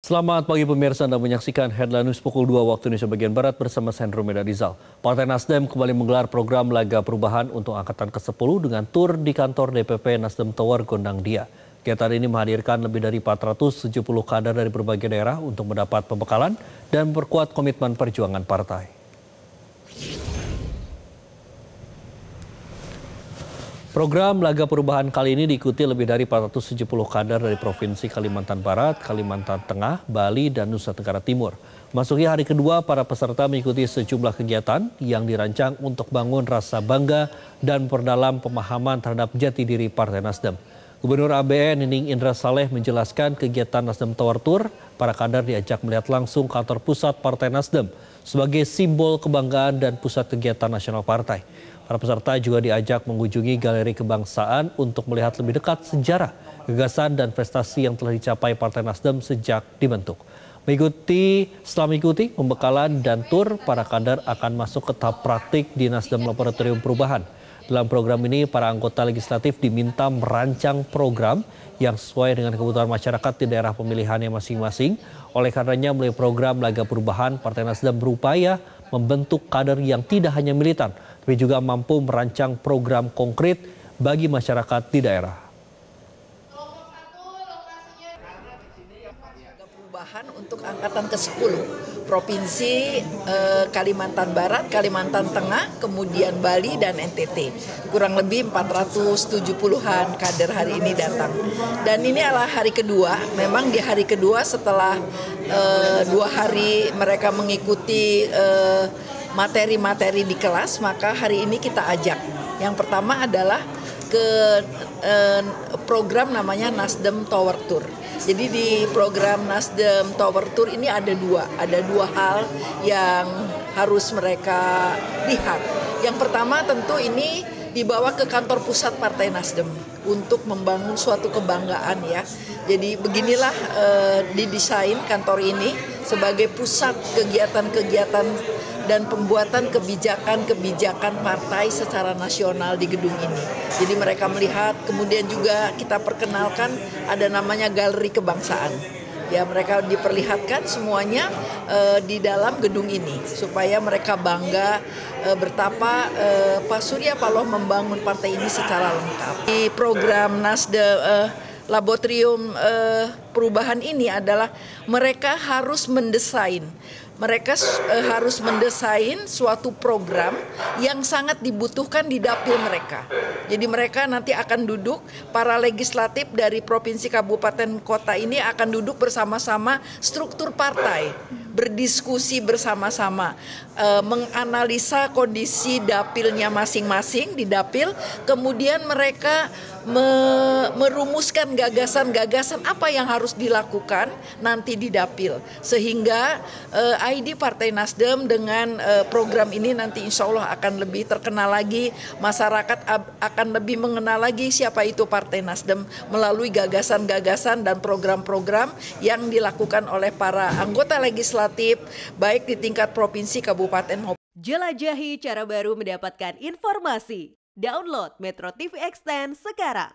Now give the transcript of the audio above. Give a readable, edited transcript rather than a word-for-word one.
Selamat pagi pemirsa, Anda menyaksikan Headline News pukul 2 waktu Indonesia bagian Barat bersama saya Hendro Medadizal. Partai Nasdem kembali menggelar program Laga Perubahan untuk Angkatan ke-10 dengan tur di kantor DPP Nasdem Tower Gondang Dia. Kegiatan ini menghadirkan lebih dari 470 kader dari berbagai daerah untuk mendapat pembekalan dan memperkuat komitmen perjuangan partai. Program Laga Perubahan kali ini diikuti lebih dari 470 kader dari Provinsi Kalimantan Barat, Kalimantan Tengah, Bali, dan Nusa Tenggara Timur. Masuki hari kedua, para peserta mengikuti sejumlah kegiatan yang dirancang untuk bangun rasa bangga dan memperdalam pemahaman terhadap jati diri Partai Nasdem. Gubernur ABN Nining Indra Saleh menjelaskan kegiatan Nasdem Tower Tour, para kader diajak melihat langsung kantor pusat Partai Nasdem sebagai simbol kebanggaan dan pusat kegiatan nasional partai. Para peserta juga diajak mengunjungi galeri kebangsaan untuk melihat lebih dekat sejarah, gagasan, dan prestasi yang telah dicapai Partai Nasdem sejak dibentuk. Setelah mengikuti pembekalan dan tur, para kader akan masuk ke tahap praktik di Nasdem Laboratorium Perubahan. Dalam program ini, para anggota legislatif diminta merancang program yang sesuai dengan kebutuhan masyarakat di daerah pemilihannya masing-masing. Oleh karenanya, melalui program Laga Perubahan, Partai Nasdem berupaya membentuk kader yang tidak hanya militan, tapi juga mampu merancang program konkret bagi masyarakat di daerah. Perubahan untuk angkatan ke-10, Provinsi Kalimantan Barat, Kalimantan Tengah, kemudian Bali dan NTT. Kurang lebih 470-an kader hari ini datang. Dan ini adalah hari kedua, memang di hari kedua setelah 2 hari mereka mengikuti materi-materi di kelas, maka hari ini kita ajak. Yang pertama adalah ke program namanya Nasdem Tower Tour. Jadi di program Nasdem Tower Tour ini ada dua hal yang harus mereka lihat. Yang pertama tentu ini dibawa ke kantor pusat Partai Nasdem untuk membangun suatu kebanggaan ya. Jadi beginilah didesain kantor ini sebagai pusat kegiatan-kegiatan dan pembuatan kebijakan-kebijakan partai secara nasional di gedung ini. Jadi mereka melihat, kemudian juga kita perkenalkan ada namanya galeri kebangsaan. Ya, mereka diperlihatkan semuanya di dalam gedung ini supaya mereka bangga betapa Pak Surya Paloh membangun partai ini secara lengkap. Di program Nasdem Laboratorium Perubahan ini adalah mereka harus mendesain suatu program yang sangat dibutuhkan di dapil mereka. Jadi mereka nanti akan duduk, para legislatif dari provinsi, kabupaten, kota ini akan duduk bersama-sama struktur partai, berdiskusi bersama-sama, menganalisa kondisi dapilnya masing-masing di dapil, kemudian mereka merumuskan gagasan-gagasan apa yang harus dilakukan nanti di dapil, sehingga ID Partai Nasdem dengan program ini nanti insya Allah akan lebih terkenal lagi, masyarakat akan lebih mengenal lagi siapa itu Partai Nasdem melalui gagasan-gagasan dan program-program yang dilakukan oleh para anggota legislatif baik di tingkat provinsi, kabupaten maupun. Jelajahi cara baru mendapatkan informasi. Download Metro TV Extend sekarang.